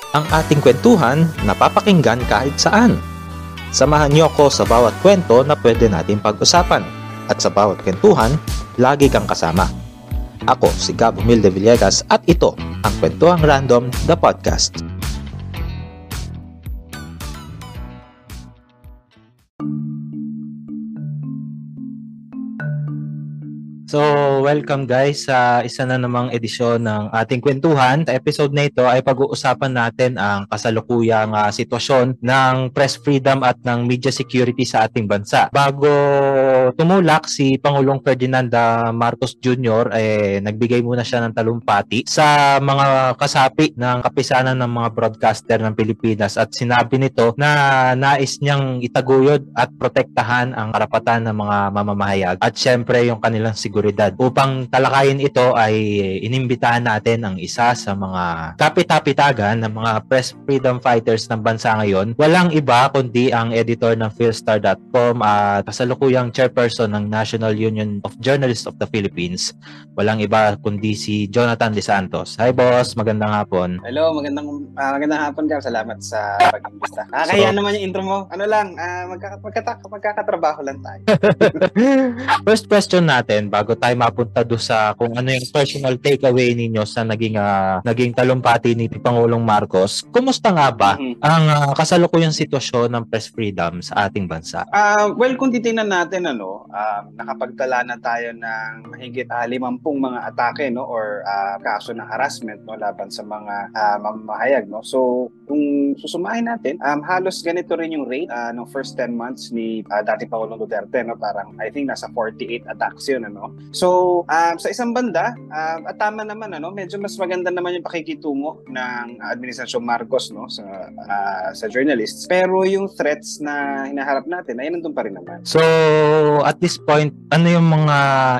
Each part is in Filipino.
Ang ating kwentuhan napapakinggan kahit saan. Samahan niyo ako sa bawat kwento na pwede natin pag-usapan. At sa bawat kwentuhan, lagi kang kasama. Ako si Gab Humilde Villegas at ito ang Kwentuhang Random, the podcast. So, welcome guys sa isa na namang edisyon ng ating kwentuhan. Sa episode na ito ay pag-uusapan natin ang kasalukuyang sitwasyon ng press freedom at ng media security sa ating bansa. Bago tumulak si Pangulong Ferdinand Marcos Jr., nagbigay muna siya ng talumpati sa mga kasapi ng kapisanan ng mga broadcaster ng Pilipinas at sinabi nito na nais niyang itaguyod at protektahan ang karapatan ng mga mamamahayag at syempre yung kanilang seguridad. Upang talakayin ito ay inimbitahan natin ang isa sa mga kapit-kapitagan ng mga press freedom fighters ng bansa ngayon. Walang iba kundi ang editor ng Philstar.com at kasalukuyang chairperson ng National Union of Journalists of the Philippines. Walang iba kundi si Jonathan De Santos. Hi boss, magandang hapon. Hello, magandang hapon ka. Salamat sa pag-imbita. Kaya naman yung intro mo. Ano lang, magkakatrabaho lang tayo. First question natin bago tayo mapunta do sa kung ano yung personal takeaway ninyo sa naging talumpati ni Pangulong Marcos. Kumusta nga ba ang kasalukuyang sitwasyon ng press freedom sa ating bansa? Well, kung titingnan natin nakapagtala na tayo ng mahigit 50 mga atake or kaso ng harassment laban sa mga mamamahayag So, kung susumahin natin, halos ganito rin yung rate ng first 10 months ni dating Pangulong Duterte parang I think nasa 48 attacks yun So, sa isang banda, at tama naman medyo mas maganda naman yung pakikitungo ng Administrasyon Marcos sa journalists. Pero yung threats na hinaharap natin ay nandun pa rin naman. So, at this point, ano yung mga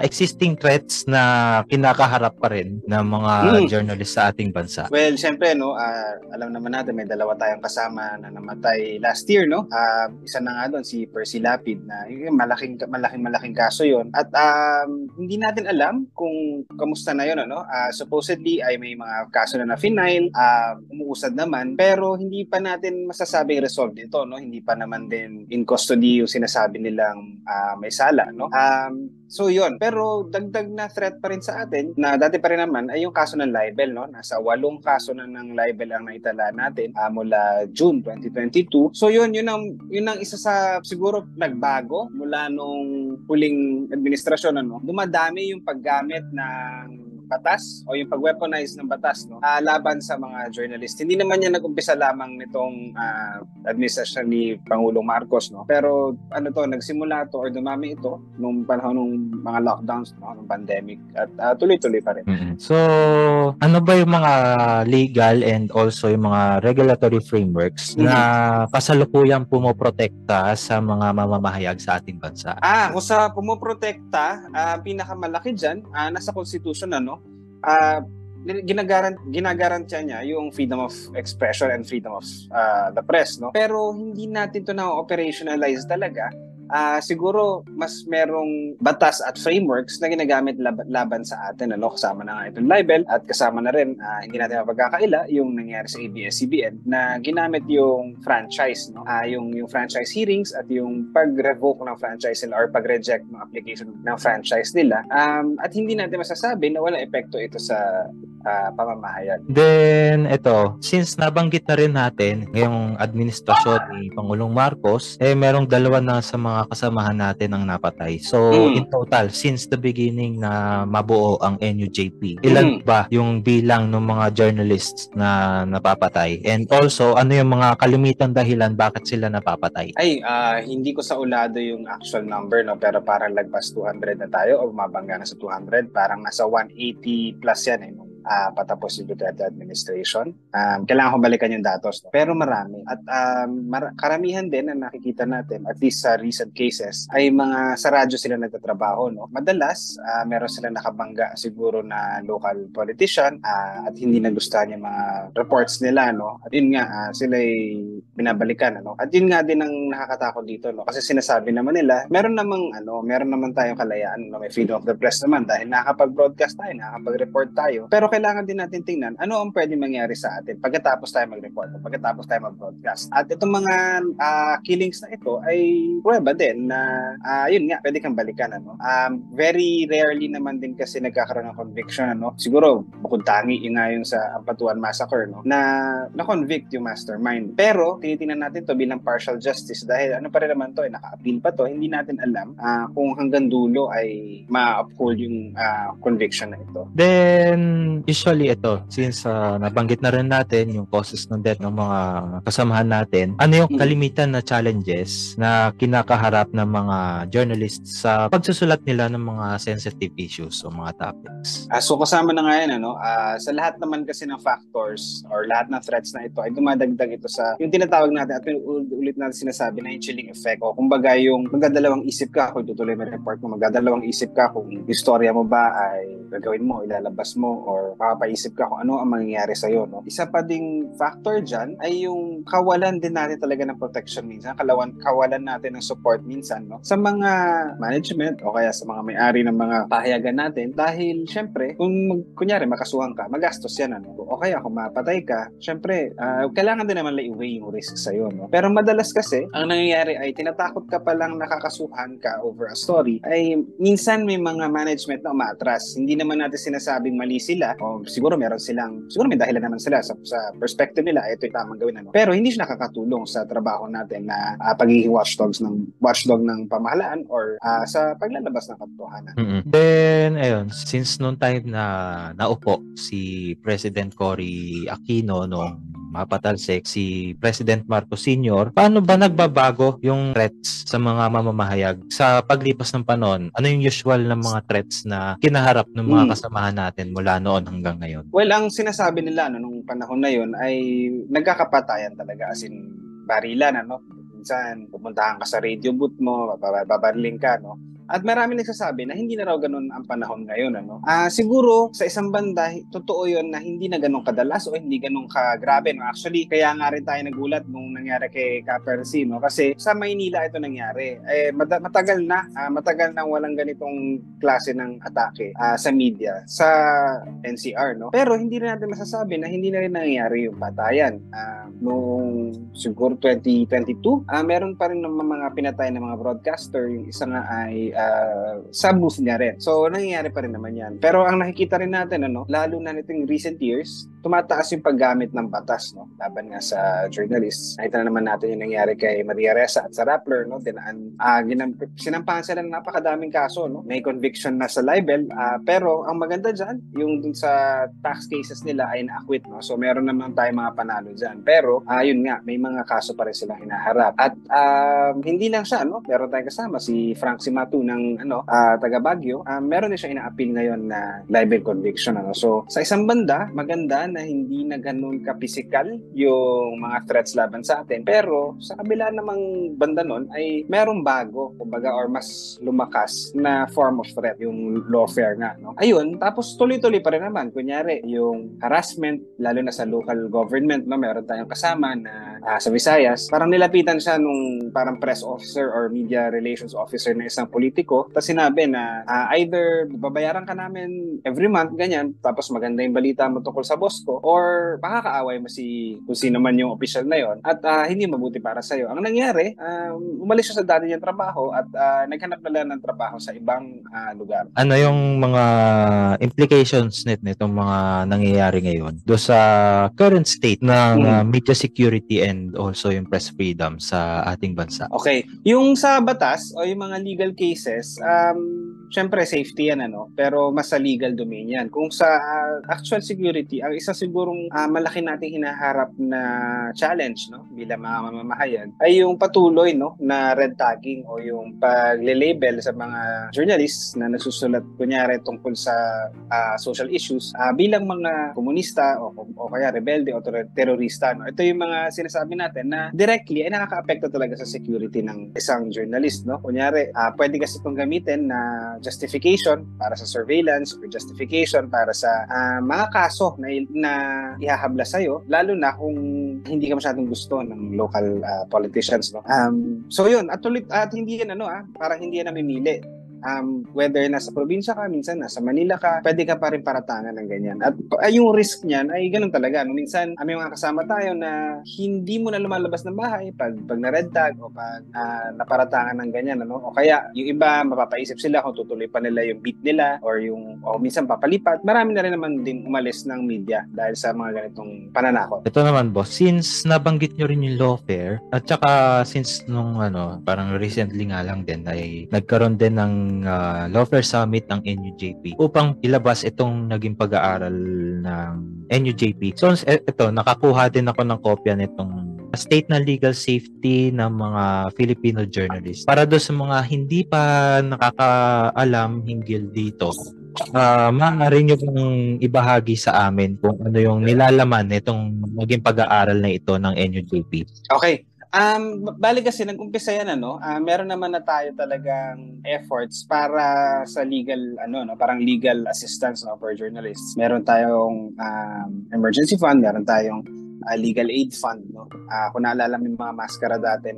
existing threats na kinakaharap pa rin ng mga journalists sa ating bansa? Well, syempre alam naman natin may dalawa tayong kasama na namatay last year isa na nga doon si Percy Lapid na malaking kaso yon at hindi natin alam kung kamusta na yun supposedly ay may mga kaso na na-final, umuusad naman pero hindi pa natin masasabing resolved ito hindi pa naman din in custody yung sinasabi nilang may sala So yun, pero dagdag na threat pa rin sa atin na dati pa rin naman ay yung kaso ng libel nasa 8 kaso na ng libel ang naitala natin mula June 2022. So yun ang isa sa siguro nagbago mula nung huling administrasyon dumadami yung paggamit ng batas o yung pag-weaponize ng batas laban sa mga journalist. Hindi naman yan nag-umpisa lamang nitong administrasyon ni Pangulong Marcos pero nagsimula to or dumami ito nung panahon ng mga lockdowns ng pandemic at tuloy-tuloy pa rin. So, ano ba yung mga legal and also yung mga regulatory frameworks na kasalukuyang pumoprotekta sa mga mamamahayag sa ating bansa? Kung sa pumoprotekta, pinakamalaki dyan, nasa Constitution ginagarantya niya yung freedom of expression and freedom of the press pero hindi natin to na-operationalize talaga. Siguro mas merong batas at frameworks na ginagamit laban sa atin kasama na nga itong libel at kasama na rin hindi natin mapagkakaila yung nangyari sa ABS-CBN na ginamit yung franchise yung franchise hearings at yung pag-revoke ng franchise nila or pag-reject ng application ng franchise nila at hindi natin masasabi na walang epekto ito sa pamamahayag. Then ito, since nabanggit na rin natin ngayong administrasyon ni Pangulong Marcos, merong dalawa na sa mga kasamahan natin ang napatay. So, in total, since the beginning na mabuo ang NUJP, ilan ba yung bilang ng mga journalists na napapatay? And also, ano yung mga kalimitang dahilan bakit sila napapatay? Hindi ko sa ulado yung actual number pero parang lagpas 200 na tayo o mabangga na sa 200. Parang nasa 180 plus yan patapos yung Duterte administration. Kailangan ko balikan yung datos pero marami at karamihan din na nakikita natin at least sa recent cases ay mga sa radyo sila nagtatrabaho madalas meron sila nakabangga siguro na local politician at hindi nagustuhan yung mga reports nila at yun nga sila ay binabalikan at yun nga din ang nakakatakot dito kasi sinasabi naman nila meron naman tayong kalayaan may freedom of the press naman dahil nakakapag-broadcast tayo, nakakapag-report tayo pero Pero kailangan din natin tingnan ano ang pwede mangyari sa atin pagkatapos tayo mag-report o pagkatapos tayo mag-broadcast. At itong mga killings na ito ay prueba din na yun nga, pwede kang balikan. Very rarely naman din kasi nagkakaroon ng conviction. Siguro, bukod tangi yun nga yung sa Ampatuan Massacre, na na-convict yung mastermind. Pero, tinitingnan natin to bilang partial justice dahil ano pa rin naman to, naka-appeal pa to, hindi natin alam kung hanggang dulo ay ma-uphold yung conviction na ito. Then, usually ito, since nabanggit na rin natin yung causes ng death ng mga kasamahan natin, ano yung kalimitan na challenges na kinakaharap ng mga journalists sa pagsusulat nila ng mga sensitive issues o mga topics? So kasama na nga yan, sa lahat naman kasi ng factors or lahat ng threats na ito ay dumadagdag ito sa yung tinatawag natin at ulit natin sinasabi na yung chilling effect o kumbaga yung magdadalawang isip ka kung tutuloy mo report mo, magdadalawang isip ka kung istorya mo ba ay gagawin mo, ilalabas mo or makapaisip ka kung ano ang mangyayari sa'yo. Isa pa ding factor dyan ay yung kawalan din natin talaga ng protection minsan, kawalan natin ng support minsan sa mga management o kaya sa mga may-ari ng mga pahayagan natin dahil syempre kung kunyari makasuhan ka, magastos yan o kaya kung mapatay ka, syempre kailangan din naman i-weigh yung risk sa'yo. Pero madalas kasi ang nangyayari ay tinatakot ka palang nakakasuhan ka over a story ay minsan may mga management na umaatras. Hindi naman natin sinasabing mali sila o siguro may dahilan naman sila sa perspective nila, ito yung tamang gawin. Pero hindi siya nakakatulong sa trabaho natin na pagiging watchdog ng pamahalaan or sa paglalabas ng katotohanan. Then, ayun, since noong time na naupo si President Cory Aquino nung mapatalsik si President Marcos Sr., paano ba nagbabago yung threats sa mga mamamahayag sa paglipas ng panahon? Ano yung usual na mga threats na kinaharap ng mga kasamahan natin mula noon hanggang ngayon? Well, ang sinasabi nila nung panahon na yun ay nagkakapatayan talaga, as in barilan, minsan pupuntahan ka sa radio booth mo, babarling ka, At marami nagsasabi na hindi na raw ganun ang panahon ngayon. Siguro, sa isang banda, totoo yun na hindi na ganun kadalas o hindi ganun kagrabe. Actually, kaya nga rin tayo nagulat nung nangyari kay Capercy. Kasi sa Maynila ito nangyari. Matagal na walang ganitong klase ng atake sa media, sa NCR. Pero hindi rin natin masasabi na hindi na rin nangyari yung patayan. Noong siguro 2022, meron pa rin ng mga pinatay ng mga broadcaster. Yung isa nga ay sa booth niya rin. So, nangyayari pa rin naman yan. Pero ang nakikita rin natin, lalo na nitong recent years, tumataas yung paggamit ng batas, laban nga sa journalists. Nakita na naman natin yung nangyari kay Maria Ressa at sa Rappler, sinampahan sila ng napakadaming kaso, May conviction na sa libel, pero ang maganda dyan, yung dun sa tax cases nila ay na-acquit, So, meron naman tayong mga panalo dyan. Pero, yun nga, may mga kaso pa rin silang hinaharap. At hindi lang siya, meron tayong kasama, si Frank Simatu ng taga Baguio, meron din siya ina-appeal ngayon na libel conviction. So, sa isang banda, maganda na hindi na ganun ka-physical yung mga threats laban sa atin. Pero, sa kabila namang banda nun, ay merong bago, kumbaga, or mas lumakas na form of threat, yung lawfare nga. Ayun, tapos tuloy-tuloy pa rin naman. Kunyari, yung harassment, lalo na sa local government, meron tayong kasama na sa Visayas, parang nilapitan siya nung parang press officer or media relations officer na isang politiko, tapos sinabi na either babayaran ka namin every month, ganyan, tapos maganda yung balita mo tungkol sa boss ko, or makakaaway mo kung sino man yung official na yon at hindi mabuti para sa'yo. Ang nangyari, umalis siya sa dati niyang trabaho at naghanap na lang ng trabaho sa ibang lugar. Ano yung mga implications nitong mga nangyayari ngayon do sa current state ng media security and also yung press freedom sa ating bansa? Okay. Yung sa batas o yung mga legal cases, syempre safety yan, pero mas sa legal domain yan. Kung sa actual security, ang isa sigurong malaki nating hinaharap na challenge, bilang mga mamamahayag, ay yung patuloy, na red tagging o yung pagle-label sa mga journalists na nagsusulat, kunyari, tungkol sa social issues, bilang mga komunista o kaya rebelde o terorista. Ito yung mga sinasabi natin na directly ay nakaka-apekto talaga sa security ng isang journalist. Kunyari, pwede kasi itong gamitin na justification para sa surveillance or justification para sa mga kaso na ihahabla sa'yo, lalo na kung hindi ka masyadong gusto ng local politicians. So yun, at hindi yan parang hindi yan namimili. Whether nasa probinsya ka, minsan nasa Manila ka, pwede ka pa rin paratangan ng ganyan. At yung risk niyan ay ganun talaga. No? Minsan, may mga kasama tayo na hindi mo na lumalabas ng bahay pag na-red tag o pag naparatangan ng ganyan. Ano? O kaya, yung iba, mapapaisip sila kung tutuloy pa nila yung beat nila or minsan papalipat. Marami na rin naman din umalis ng media dahil sa mga ganitong pananakot. Ito naman, boss, since nabanggit nyo rin yung lawfare at saka since nung parang recently nga lang din ay nagkaroon din ng lawfare summit ng NUJP upang ilabas itong naging pag-aaral ng NUJP. So ito, nakakuha din ako ng kopya nitong state na legal safety ng mga Filipino journalists. Para doon sa mga hindi pa nakakaalam hinggil dito, maaari nyo bang ibahagi sa amin kung ano yung nilalaman nitong maging pag-aaral na ito ng NUJP? Okay. Bali kasi nag-umpisa yan meron naman na tayo talagang efforts para sa legal parang legal assistance for journalists. Meron tayong emergency fund, meron tayong legal aid fund kung naalala mo yung mga maskara dati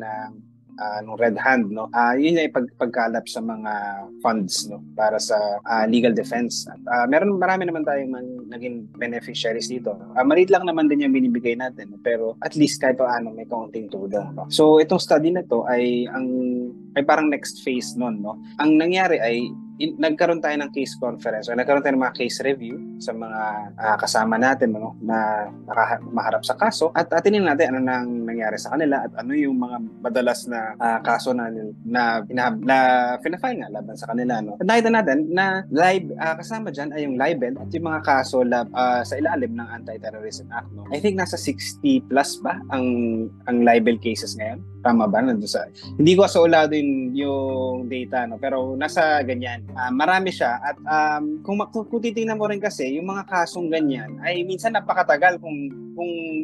nung Red Hand yun ay pagkalap sa mga funds para sa legal defense. Marami naman tayong naging beneficiaries dito. Maliit lang naman din yung binibigay natin pero at least kahit paano may kaunting tulong. So itong study na to ay parang next phase nun. Ang nangyari ay nagkaroon tayo ng case conference o nagkaroon tayo ng mga case review sa mga kasama natin na maharap sa kaso at atinin natin ano nang nangyari sa kanila at ano yung mga madalas na kaso na fina-file nga laban sa kanila. At nakita natin na live kasama dyan ay yung libel at yung mga kaso sa ilalim ng Anti-Terrorism Act. I think nasa 60 plus ba ang libel cases ngayon? Tama ba? Hindi ko asaulado yung data pero nasa ganyan. Marami siya at kung titingnan mo rin kasi yung mga kasong ganyan ay minsan napakatagal kung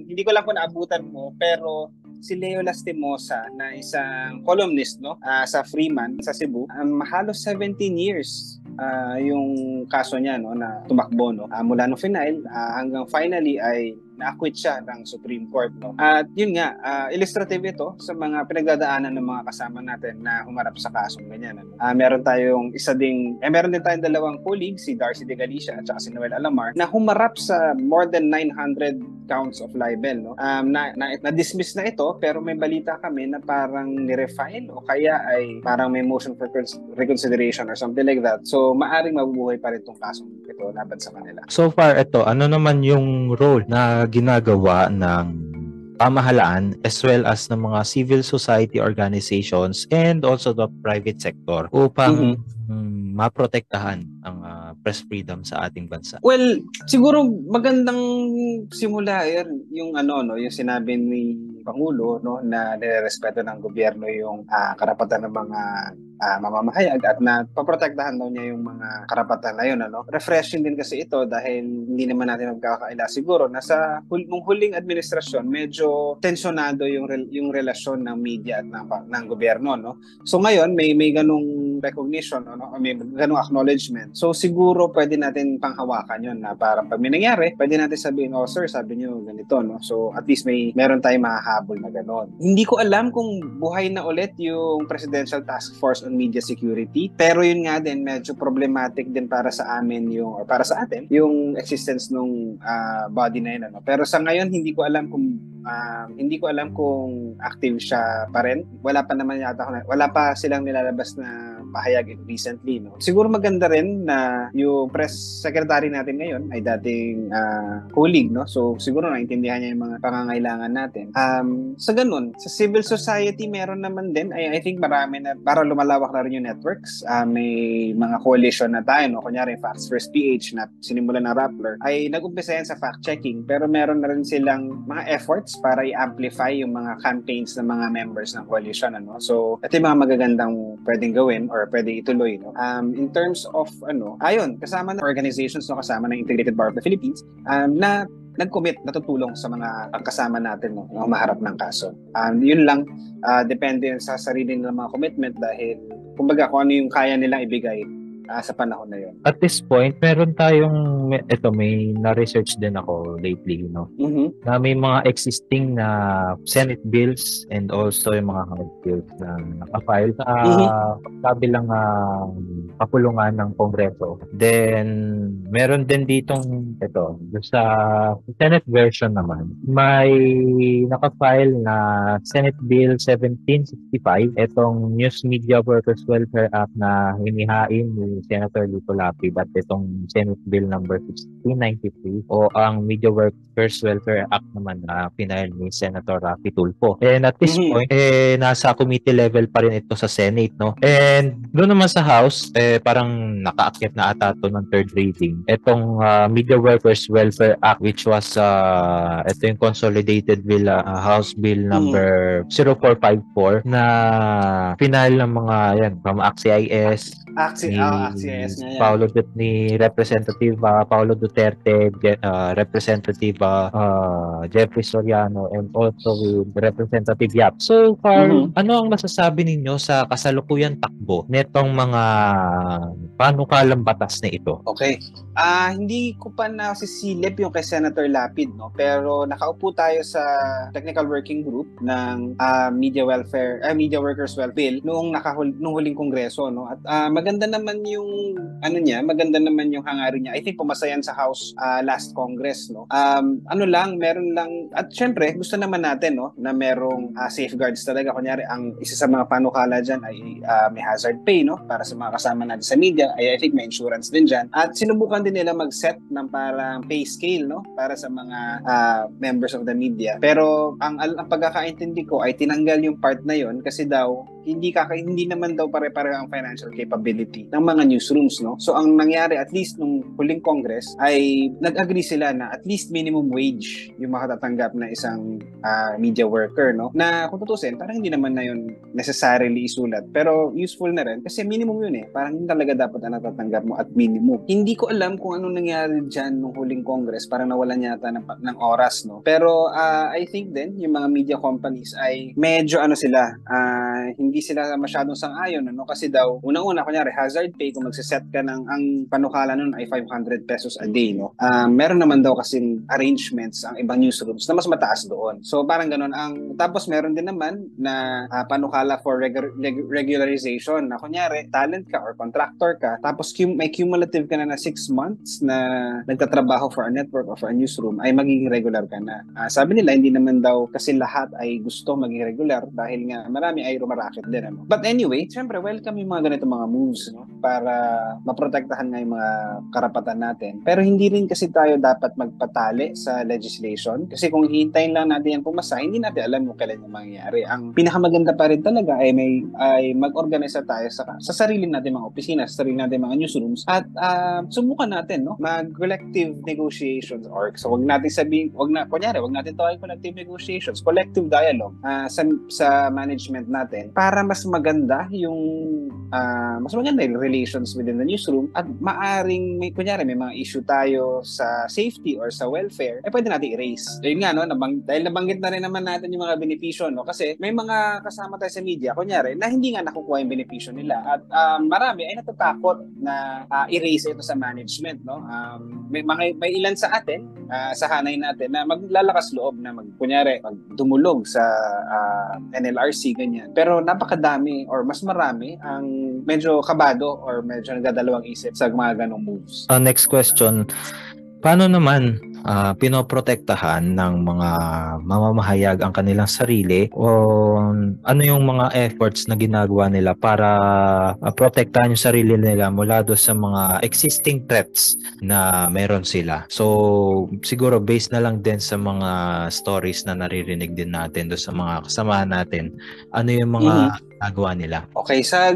hindi ko lang kung naabutan mo pero si Leo Lastimosa na isang columnist sa Freeman sa Cebu halos 17 years yung kaso niya na tumakbo mula no final hanggang finally ay na-acquit siya ng Supreme Court. At yun nga, illustrative ito sa mga pinagdadaanan ng mga kasama natin na humarap sa kasong ganyan. Meron din tayong dalawang colleagues, si Darcy de Galicia at saka si Noel Alamar, na humarap sa more than 900 counts of libel. Na-dismiss na ito, pero may balita kami na parang nirefile o kaya ay parang may motion for reconsideration or something like that. So, maaring mabubuhay pa rin itong kasong ito laban sa kanila. So far, ito, ano naman yung role na ginagawa ng pamahalaan as well as ng mga civil society organizations and also the private sector upang maprotektahan ang press freedom sa ating bansa? Well, siguro magandang simula yung yung sinabi ni Pangulo na nirerespeto ng gobyerno yung karapatan ng mga mamamahayag at na paprotektahan daw niya yung mga karapatan na yun. Refreshing din kasi ito dahil hindi naman natin magkakaila siguro na sa nung huling administrasyon medyo tensionado yung relasyon ng media at ng gobyerno. So ngayon may ganung recognition may ganung acknowledgement. So siguro pwede natin panghawakan yun na para pag may nangyari, pwede natin sabihin, sir, sabi niyo ganito. So at least meron tayong mahahabol na ganon. Hindi ko alam kung buhay na ulit yung Presidential Task Force on Media Security, pero yun nga din medyo problematic din para sa amin para sa atin yung existence nung body na yun. Pero sa ngayon hindi ko alam kung active siya pa rin. Wala pa silang nilalabas na pahayag recently. Siguro maganda rin na yung press secretary natin ngayon ay dating colleague. So siguro naintindihan niya yung mga pangangailangan natin. Sa ganun, sa civil society meron naman din. I think marami na, para lumalawak na rin yung networks. May mga coalition na tayo. Kunyari, Facts First PH na sinimulan ng Rappler ay nag-umpisa yan sa fact-checking. Pero meron na rin silang mga efforts para i-amplify yung mga campaigns ng mga members ng coalition. So ito yung mga magagandang pwedeng gawin or pwedeng ituloy. In terms of kasama ng organizations kasama ng Integrated Bar of the Philippines na nag-commit na tutulong sa mga kasama natin na humaharap ng kaso. Yun lang, depende sa sarili nilang mga commitment dahil kumbaga kung ano yung kaya nilang ibigay sa panahon na yun. At this point, meron tayong may na-research din ako lately, no? Mhm. Na may mga existing na Senate bills and also yung mga House bills na nakafile sa Mhm. kabilang kapulungan ng Kongreso. Then, meron din ditong ito, sa Senate version naman, may nakafile na Senate Bill 1765, itong News Media Workers Welfare Act na hinihain ni Senator Lito Lapid at itong Senate Bill number 1693 o ang Media Workers Welfare Act naman na pinahil ni Senator Raffy Tulfo. And at this Mhm. point, nasa committee level pa rin ito sa Senate, no? And doon naman sa House, parang nakaakyat na ata ito ng third reading. Itong Media Workers Welfare Act, which was ito yung consolidated bill, House Bill number 0454 na pinahil ng mga yan from AXIS ni AXIS nga yan. ni Representative Paulo Duterte, Representative Jeffrey Soriano, and also with Representative Yap. So far, ano ang masasabi ninyo sa kasalukuyang takbo nitong mga panukalang batas na ito? Okay. Hindi ko pa nasisilip yung kay Senator Lapid, no? Pero nakaupo tayo sa technical working group ng Media Workers Welfare Bill nung huling kongreso, no? At maganda naman yung maganda naman yung hangarin niya. I think pumasa yan sa House last Congress, no? Meron lang, at syempre gusto naman natin, no, na merong safeguards talaga. Kunyari, ang isa sa mga panukala dyan ay may hazard pay, no, para sa mga kasama natin sa media. I think may insurance din dyan. At sinubukan din nila mag-set ng parang pay scale, no, para sa mga members of the media. Pero ang pagkakaintindi ko ay tinanggal yung part na yon kasi daw hindi naman daw pare-pareho ang financial capability ng mga newsrooms, no. So ang nangyari, at least nung huling Congress, ay nag-agree sila na at least minimum wage yung makatatanggap na isang media worker, no, na kung tutusin parang hindi naman na yun necessarily isulat, pero useful na rin kasi minimum yun parang hindi talaga dapat na natatanggap mo at minimum. Hindi ko alam kung anong nangyari dyan nung huling Congress, parang nawalan yata ng oras, no, pero I think din yung mga media companies ay medyo hindi sila masyadong sang-ayon, no, kasi daw unang-una, kunyari hazard pay, kung magsiset ka ang panukala nun ay 500 pesos a day, no, meron naman daw kasing arrangements ang ibang newsrooms na mas mataas doon. So parang ganun. Tapos meron din naman na panukala for regularization na kunyari talent ka or contractor ka, tapos may cumulative ka na 6 months na nagtatrabaho for a network or for a newsroom, ay magiging regular ka na. Sabi nila hindi naman daw kasi lahat ay gusto maging regular dahil nga marami ay rumaraket din, ano. But anyway, syempre welcome yung mga ganito mga moves, no, para maprotektahan nga yung mga karapatan natin. Pero hindi rin kasi tayo dapat magpatali sa legislation kasi kung hihintayin lang natin yan pumasa, hindi natin alam kung kailan yung mangyayari. Ang pinakamaganda pa rin talaga ay mag-organize tayo sa sarili natin mga opisina, sa sarili natin mga newsrooms, at subukan natin, no, mag-collective negotiations, or so wag natin tawagin collective negotiations, collective dialogue sa management natin para mas maganda yung relations within the newsroom, at maaring may mga issue tayo sa safety or sa welfare, pwede natin i-raise. Yun nga, no, dahil nabanggit na rin naman natin yung mga benepisyo, no, kasi may mga kasama tayo sa media, kunyari, na hindi nga nakukuha yung benepisyo nila, at marami ay natatakot na i-raise ito sa management, no. May ilan sa atin, sa hanay natin, na maglalakas loob na dumulog sa NLRC, ganyan. Pero napakadami or mas marami ang medyo kabado or medyo nagdadalawang isip sa mga ganong moves. Next question. Paano naman pinoprotektahan ng mga mamamahayag ang kanilang sarili, o ano yung mga efforts na ginagawa nila para protektahan yung sarili nila mula doon sa mga existing threats na meron sila? So siguro based na lang din sa mga stories na naririnig din natin doon sa mga kasamahan natin, ano yung mga ginagawa nila? Okay, sa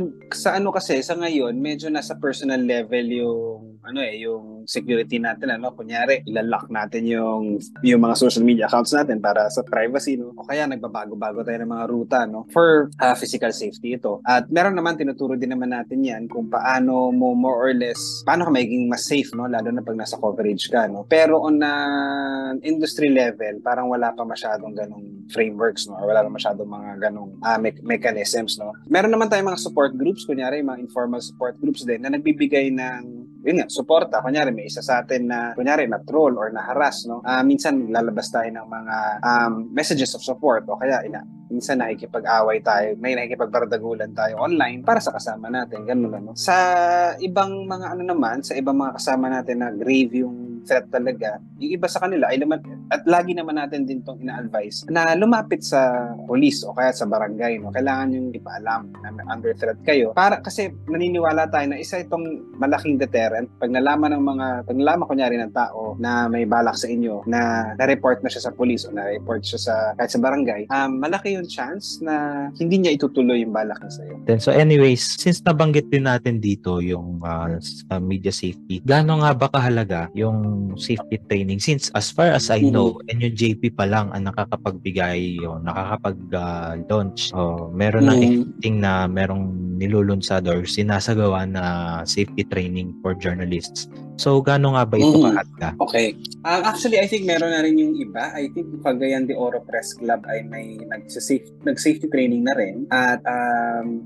kasi sa ngayon medyo nasa personal level yung security natin, ano. Kunyari, ilalock natin yung mga social media accounts natin para sa privacy, no. O kaya nagbabago-bago tayo ng mga ruta, no, for physical safety ito. At meron naman, tinuturo din naman natin yan kung paano mo more or less, paano ka magiging mas safe, no, lalo na pag nasa coverage ka, no. Pero on industry level, parang wala pa masyadong ganong frameworks, no, or wala pa masyadong mga ganong mechanisms, no. Meron naman tayong mga support groups, kunyari mga informal support groups din na nagbibigay ng yun nga, suporta. Kunyari, may isa sa atin na, kunyari, na-troll or na-harass, no? Minsan, lalabas tayo ng mga messages of support o kaya, minsan nakikipag-away tayo, may nakikipagbardagulan tayo online para sa kasama natin, ganun ano. Sa ibang mga sa ibang mga kasama natin na grave yung threat talaga, yung iba sa kanila ay at lagi naman natin din itong ina-advise na lumapit sa police o kaya sa barangay, no? Kailangan yung ipaalam na under threat kayo kasi naniniwala tayo na isa itong malaking deterrent pag nalaman kunyari ng tao na may balak sa inyo na na-report na siya sa police o na-report siya kahit sa barangay, malaki yung chance na hindi niya itutuloy yung balak niya sa iyo. So anyways, since nabanggit din natin dito yung media safety, gaano nga ba kahalaga yung safety training? Since as far as I know, NUJP pa lang ang nakakapagbigay o nakakapag-launch. Meron ng existing na merong nilulunsad or sinasagawa na safety training for journalists. So, gaano nga ba ito kahalaga? Okay. Actually, I think meron na rin yung iba. I think Cagayan de Oro Press Club ay may nag-safety training na rin. At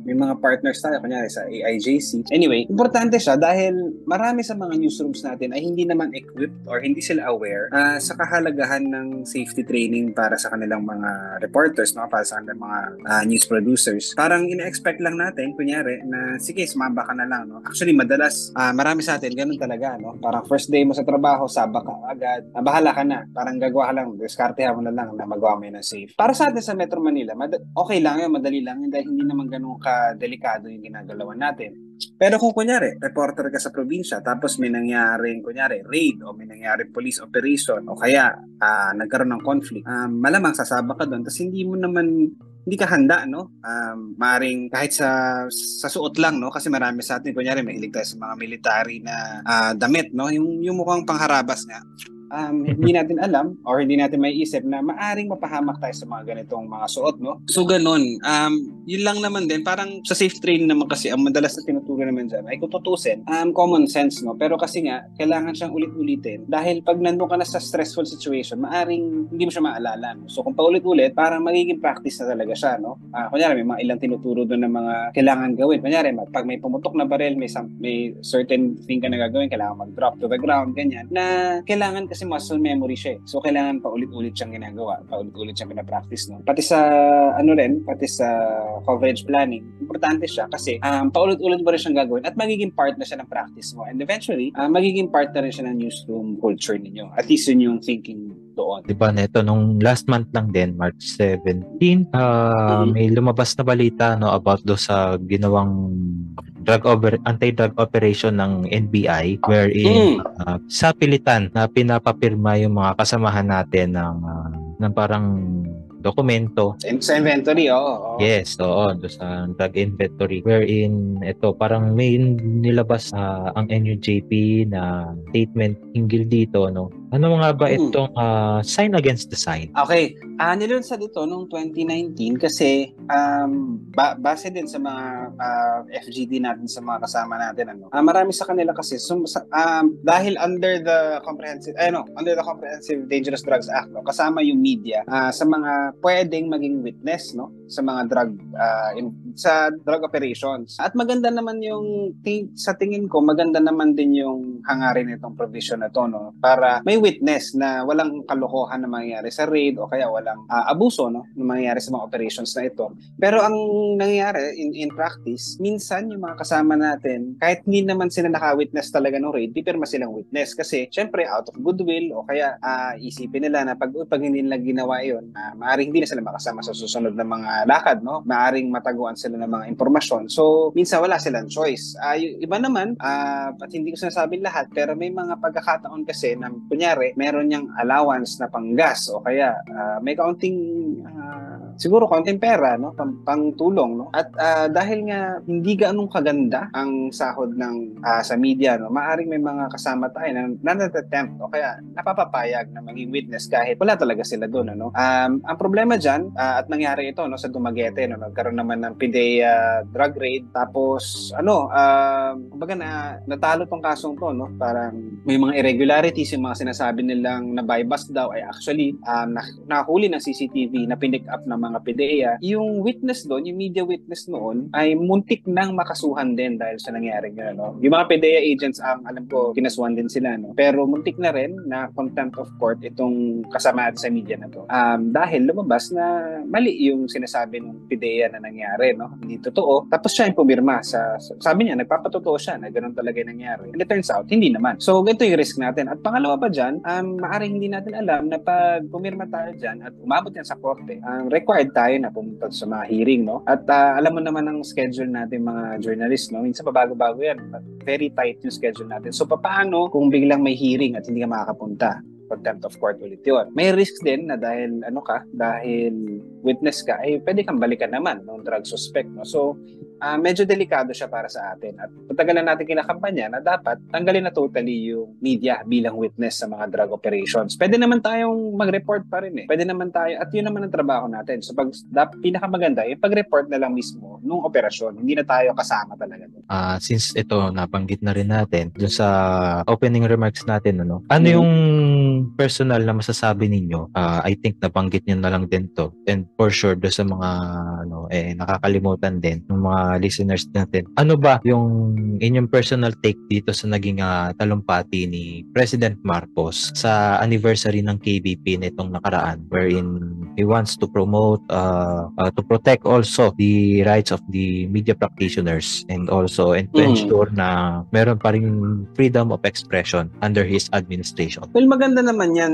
may mga partners tayo, kunyari sa AIJC. Anyway, importante siya dahil marami sa mga newsrooms natin ay hindi naman equipped or hindi sila aware sa kahalagahan ng safety training para sa kanilang mga reporters, no? Para sa kanilang mga news producers. Parang ina-expect lang natin, kunyari, na sige, sumamba ka na lang. No? Actually, madalas, marami sa atin, ganun talaga. No? Parang first day mo sa trabaho, saba ka agad. Bahala ka na. Parang gagawa ka lang, diskartehan mo na lang na magawa mo yun ng safe. Para sa atin sa Metro Manila, okay lang yun, madali lang yun dahil hindi naman ganun ka-delikado yung ginagalawan natin. Pero kung kunyari, reporter ka sa probinsya, tapos may nangyaring, kunyari, raid o may nangyaring police operation o kaya nagkaroon ng conflict, malamang sasaba ka doon. Tapos hindi ka handa, no? Maaring kahit sa suot lang, no? Kasi marami sa atin, kunyari, mahilig tayo sa mga military na damit, no? Yung mukhang pangharabas nga. Hindi natin alam or hindi natin may isip na maaring mapahamak tayo sa mga ganitong mga suot, no? So, ganun. Yun lang naman din. Parang sa safe training naman kasi, ang madalas na tinuturo naman dyan ay kung tutusin, common sense, no? Pero kasi nga, kailangan siyang ulit-ulitin dahil pag nandun ka na sa stressful situation, maaring hindi mo siya maalala, no? So, kung paulit-ulit, parang magiging practice na talaga siya, no? Kunyari, may mga ilang tinuturo doon na mga kailangan gawin. Kunyari, pag may pumutok na baril, may certain thing ka na gagawin, kailangan mag-drop to the ground, ganyan, na kailangan kasi muscle memory siya. So, kailangan paulit-ulit siyang ginagawa, paulit-ulit siyang pinapractice, no? Pati sa, pati sa coverage planning, importante siya kasi paulit-ulit mo rin siyang gagawin at magiging part na siya ng practice mo. And eventually, magiging part na rin siya ng newsroom culture ninyo. At least yun yung thinking doon. Diba neto, nung last month lang din, March 17, may lumabas na balita about do sa ginawang anti-drug operation ng NBI wherein sa pilitan na pinapapirma yung mga kasamahan natin ng parang dokumento. Sa inventory, oo. Yes, oo. Do sa drug inventory. Wherein, ito, parang may nilabas ang NUJP na statement hinggil dito, no? Ano nga ba itong sign against the sign? Okay. Nilunsad dito noong 2019 kasi base din sa mga FGD natin sa mga kasama natin, marami sa kanila kasi dahil under the Comprehensive Dangerous Drugs Act, no, kasama yung media sa mga pwedeng maging witness, no, sa mga sa drug operations. At maganda naman sa tingin ko, maganda naman din yung hangarin nitong provision na to, no, para may witness na walang kalokohan na mangyayari sa raid o kaya walang abuso, no, na mangyayari sa mga operations na ito. Pero ang nangyayari in practice, minsan yung mga kasama natin, kahit hindi naman sila naka-witness talaga ng raid, pipirma silang witness kasi syempre out of goodwill o kaya isipin nila na pag hindi nila ginawa yun, maaaring hindi na sila makasama sa susunod na mga lakad, no? Maaring mataguan sila ng mga impormasyon. So, minsan wala silang choice. Yung iba naman, at hindi ko sinasabing lahat, pero may mga pagkakataon kasi na kunyari, meron niyang allowance na panggas o kaya may kaunting siguro kaunting pera, no, pang tulong, no. At dahil nga hindi gaanong kaganda ang sahod ng sa media, no, maaring may mga kasama tayo na nat-attempt o kaya napapapayag na maging witness kahit wala talaga sila doon, ano. Ang problema diyan at nangyari ito, no, sa Dumaguete, no, nagkaroon naman ng PIDEA drug raid tapos kumbaga natalo tong kasong to, no. Parang may mga irregularities, yung mga sinasabi nilang na bypass daw ay actually nakahuli ng CCTV na pinick up ng mga PDEA, yung witness doon, yung media witness noon, ay muntik nang makasuhan din dahil sa nangyaring yun. Ano? Yung mga PDEA agents, alam ko, kinasuhan din sila. No? Pero muntik na rin na contempt of court itong kasama natin sa media na to. Dahil lumabas na mali yung sinasabi ng PDEA na nangyari. No? Hindi totoo. Tapos siya yung pumirma. Sabi niya, nagpapatotoo siya na ganoon talaga yung nangyari. And it turns out, hindi naman. So, ganito yung risk natin. At pangalawa pa dyan, maaaring hindi natin alam na pag pumirma tayo dyan at umabot yan sa korte, required tayo na pumunta sa mga hearing, no? At alam mo naman ang schedule natin mga journalists, no? Minsan bago-bago yan. Very tight yung schedule natin. So, paano kung biglang may hearing at hindi ka makakapunta? Contempt of court ulit yun. May risks din na dahil dahil witness ka, pwede kang balikan naman ng drug suspect, no? So, medyo delikado siya para sa atin. At patagal na natin kinakampanya na dapat tanggalin na totally yung media bilang witness sa mga drug operations. Pwede naman tayong mag-report pa rin eh. Pwede naman tayo, at yun naman ang trabaho natin. So, pinakamaganda, pag-report na lang mismo nung operasyon. Hindi na tayo kasama talaga. Since ito, nabanggit na rin natin dun sa opening remarks natin, ano yung personal na masasabi ninyo? I think nabanggit nyo na lang din to. And for sure, do sa mga nakakalimutan din ng mga listeners natin. Ano ba yung inyong personal take dito sa naging talumpati ni President Marcos sa anniversary ng KBP nitong nakaraan, wherein he wants to promote, to protect also the rights of the media practitioners and also to ensure na meron pa rin freedom of expression under his administration. Well, maganda naman yan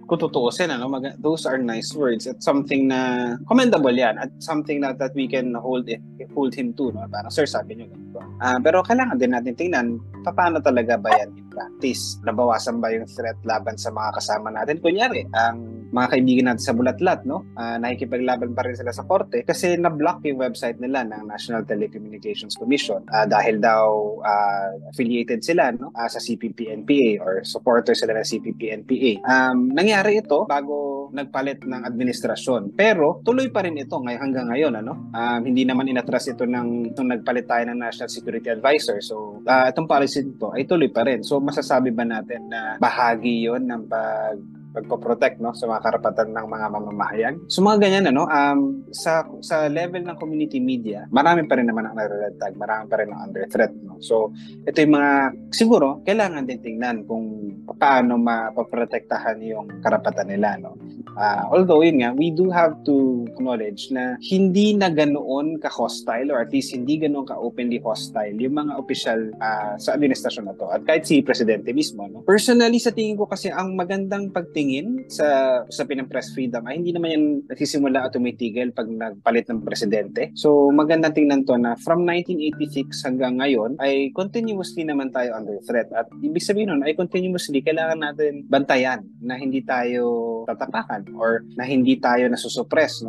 kung tutuusin, those are nice words. It's something na commendable yan at something that we can hold him to. No? Parang, sir, sabi niyo ganito. Pero kailangan din natin tingnan paano talaga ba yan in practice. Nabawasan ba yung threat laban sa mga kasama natin? Kunyari, ang mga kaibigan natin sa Bulatlat, no? Nakikipaglaban pa rin sila sa korte kasi na-block yung website nila ng National Telecommunications Commission dahil daw affiliated sila sa CPP-NPA or supporter sila ng CPP-NPA. Nangyari ito bago nagpalit ng administrasyon. Pero tuloy pa rin ito hanggang ngayon. Hindi naman inatras ito nung nagpalit tayo ng National Security Advisor. So, itong policy nito ay tuloy pa rin. So, masasabi ba natin na bahagi yon ng pagpo-protect sa mga karapatan ng mga mamamahayag? So, mga ganyan, sa level ng community media, marami pa rin naman ang nare-red tag, marami pa rin ang under threat. So, ito yung mga, siguro, kailangan din tingnan kung paano mapaprotektahan yung karapatan nila. Although, yun nga, we do have to acknowledge na hindi na ganoon ka-hostile or at least hindi ganoon ka-openly hostile yung mga opisyal sa administrasyon na to. At kahit si Presidente mismo. Personally, sa tingin ko kasi ang magandang pagtingin sa usapin ng press freedom ay hindi naman yan nagsisimula at tumitigil pag nagpalit ng presidente. So, magandang tingnan to na from 1986 hanggang ngayon ay continuously naman tayo under threat. At ibig sabihin nun ay continuously kailangan natin bantayan na hindi tayo tatapakan or na hindi tayo nasusupress.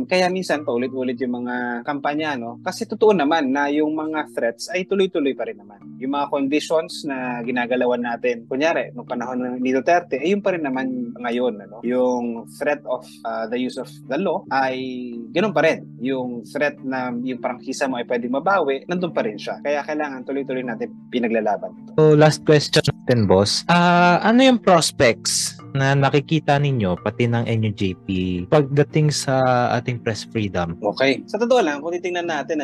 Kaya minsan paulit-ulit yung mga kampanya. Kasi totoo naman na yung mga threats ay tuloy-tuloy pa rin naman. Yung mga conditions na ginagalawan natin, kunyari, nung panahon ni Duterte, ay yung pa rin naman ngayon, yung threat of the use of the law ay ganoon pa rin. Yung threat na yung prangkisa mo ay pwedeng mabawi, nandun pa rin siya. Kaya kailangan tuloy-tuloy natin pinaglalaban. So, last question natin, boss. Ano yung prospects na nakikita ninyo, pati ng NUJP, pagdating sa ating press freedom? Okay. Sa totoo lang, kung titingnan natin,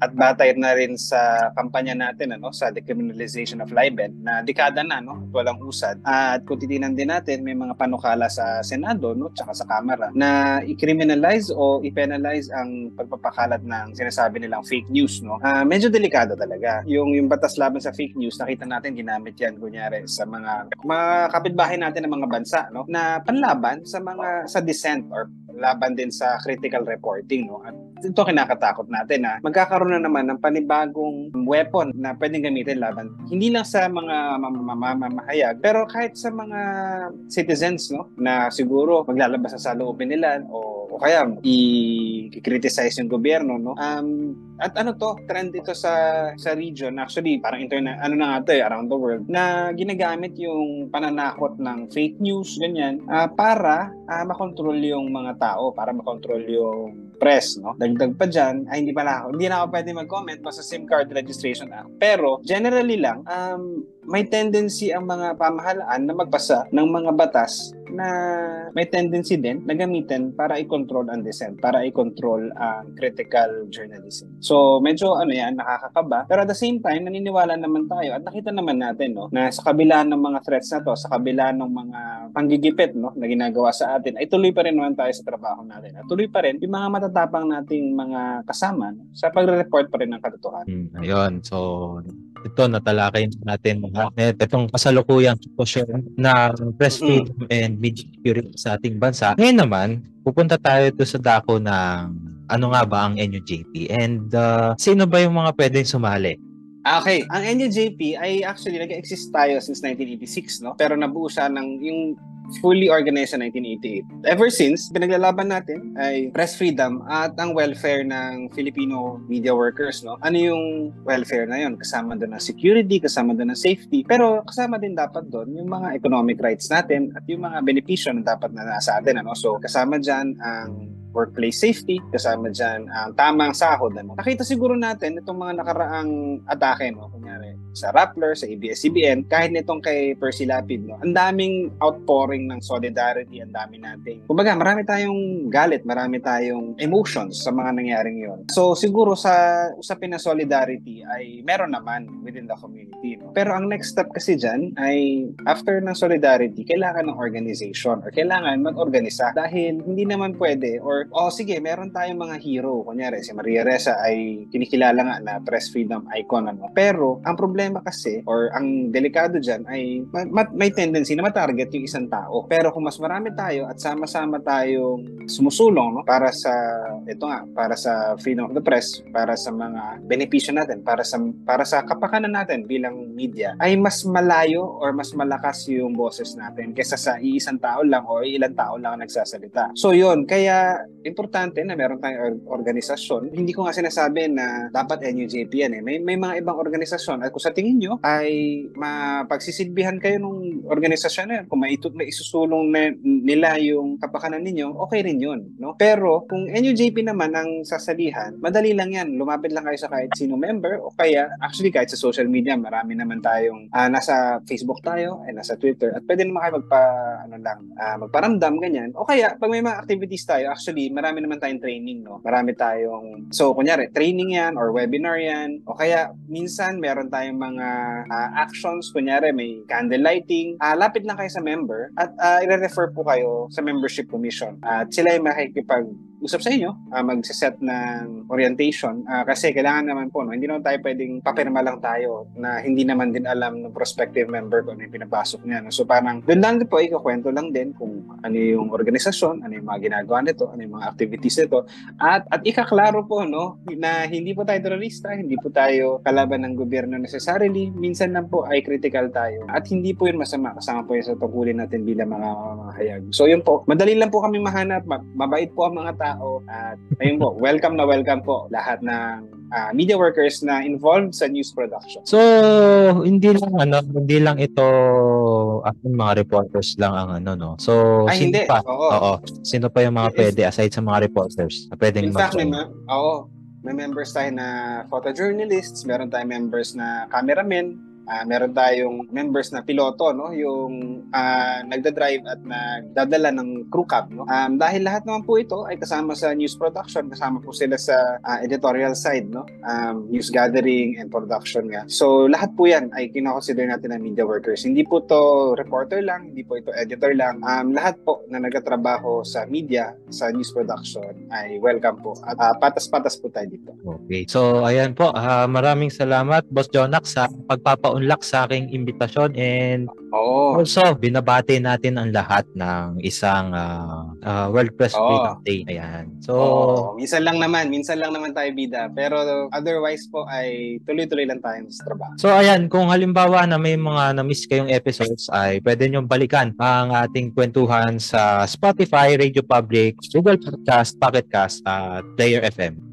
at batay na rin sa kampanya natin, sa decriminalization of libel, na dekada na, walang usad. At kung titingnan din natin, may mga panukala sa Senado, tsaka sa Kamara, na i-criminalize o i-penalize ang pagpapakalat ng sinasabi nilang fake news, medyo delikado talaga. Yung batas laban sa fake news, nakita natin, ginamit yan, kunyari, sa mga kapitbahay natin ng mga bansa, na panlaban sa dissent or laban din sa critical reporting. At ito kinakatakot natin na magkakaroon na naman ng panibagong weapon na pwedeng gamitin laban hindi lang sa mga mamamahayag pero kahit sa mga citizens na siguro maglalabas sa saloobin nila o kaya i-criticize yung gobyerno. At trend ito sa region, actually parang around the world, na ginagamit yung pananakot ng fake news, ganyan, para makontrol yung mga tao, para makontrol yung press. Dagdag pa dyan, hindi na ako pwede mag-comment sa SIM Card Registration Act. Pero generally lang, may tendency ang mga pamahalaan na magpasa ng mga batas na may tendency din na gamitin para i-control ang dissent, para i-control ang critical journalism. So, medyo nakakakaba. Pero at the same time, naniniwala naman tayo at nakita naman natin, no, na sa kabila ng mga threats na to, sa kabila ng mga panggigipit, no, na ginagawa sa atin, ay tuloy pa rin naman tayo sa trabaho natin. At tuloy pa rin yung mga matatapang nating mga kasama, no, sa pagre-report pa rin ng katotohanan. Ayun. So, ito natalakay natin itong kasalukuyang sitwasyon ng press freedom and media security sa ating bansa. Ngayon naman, pupunta tayo to sa dako ng ano nga ba ang NUJP and sino ba yung mga pwedeng sumali? Okay, ang NUJP ay actually nag-exist tayo since 1986, no? Pero nabuo siya ng yung fully organized sa 1988. Ever since, pinaglalaban natin ay press freedom at ang welfare ng Filipino media workers, no? Ano yung welfare na yun? Kasama doon ng security, kasama doon ng safety, pero kasama din dapat doon yung mga economic rights natin at yung mga benepisyo na dapat na nasa atin, ano? So, kasama dyan ang workplace safety, kasama dyan ang tamang sahod. Ano? Nakita siguro natin itong mga nakaraang atake, no? Kunyari, sa Rappler, sa ABS-CBN, kahit nitong kay Percy Lapid, no? Ang daming outpouring ng solidarity, ang dami nating. Kumbaga, marami tayong galit, marami tayong emotions sa mga nangyaring yon. So, siguro sa usapin na solidarity ay meron naman within the community, no? Pero ang next step kasi dyan ay after ng solidarity, kailangan ng organization or kailangan mag-organisa dahil hindi naman pwede or sige, meron tayong mga hero. Kunyari, si Maria Ressa ay kinikilala nga na press freedom icon. Ano? Pero, ang problema kasi, or ang delikado dyan, ay may tendency na matarget yung isang tao. Pero kung mas marami tayo at sama-sama tayong sumusulong, no? Para sa freedom of the press, para sa mga benepisyo natin, para sa kapakanan natin bilang media, ay mas malayo or mas malakas yung boses natin kaysa sa iisang tao lang o ilang tao lang ang nagsasalita. So, yun. Kaya, importante na meron tayong organisasyon. Hindi ko nga sinasabi na dapat NUJP yan eh. May mga ibang organisasyon at kung sa tingin nyo ay mapagsisilbihan kayo ng organisasyon na yun, kung may isusulong nila yung kapakanan ninyo, okay rin yun. No? Pero kung NUJP naman ang sasalihan, madali lang yan. Lumapit lang kayo sa kahit sino member o kaya actually kahit sa social media, marami naman tayong nasa Facebook tayo, nasa Twitter at pwede naman kayo magparamdam ganyan. O kaya pag may mga activities tayo, actually marami naman tayong training, no? Marami tayong, so kunyari, training yan or webinar yan, o kaya minsan meron tayong mga actions, kunyari may candle lighting, lapit lang kayo sa member at i-refer po kayo sa membership commission at sila yung makikipag-usap sa inyo, mag-set ng orientation kasi kailangan naman po, no? Hindi naman tayo pwedeng papirma lang tayo na hindi naman din alam ng prospective member kung ano yung pinapasok niya, no? So parang doon lang din po, ikakwento lang din kung ano yung organisasyon, ano yung mga ginagawa nito, ano yung mga activities nito at ikaklaro po, no, na hindi po tayo terorista, hindi po tayo kalaban ng gobyerno necessarily, minsan lang po ay critical tayo at hindi po yun masama, kasama po yun sa tungkulin natin bilang mga hayag. So yun po, madali lang po kami mahanap, mabait po ang mga tao at ayun po, welcome po lahat ng media workers na involved sa news production. So, hindi lang ito mga reporters lang ang no. So, sino hindi pa? Oo. Sino pa yung mga pwede aside sa mga reporters na pwedeng mag-join? May members tayo na photojournalists, meron tayong members na cameramen, meron tayong members na piloto, no, yung nagda-drive at nagdadala ng crew cab, no. Dahil lahat naman po ito ay kasama sa news production, kasama po sila sa editorial side, no, news gathering and production nga. So lahat po yan ay kino-consider natin na media workers. Hindi po to reporter lang, hindi po ito editor lang. Lahat po na nagtatrabaho sa media, sa news production ay welcome po. At patas-patas po tayo dito. Okay. So ayan po, maraming salamat Boss Jonax sa pagpapaunlak sa aking imbitasyon and also binabati natin ang lahat ng isang World Press Freedom Day. Ayan. So minsan lang naman tayo bida, pero otherwise po ay tuloy-tuloy lang tayo sa trabaho. So ayan, kung halimbawa na may mga na-miss kayong episodes ay pwede nyo balikan ang ating kwentuhan sa Spotify, Radio Public, Google Podcast, Pocket Cast at Player FM.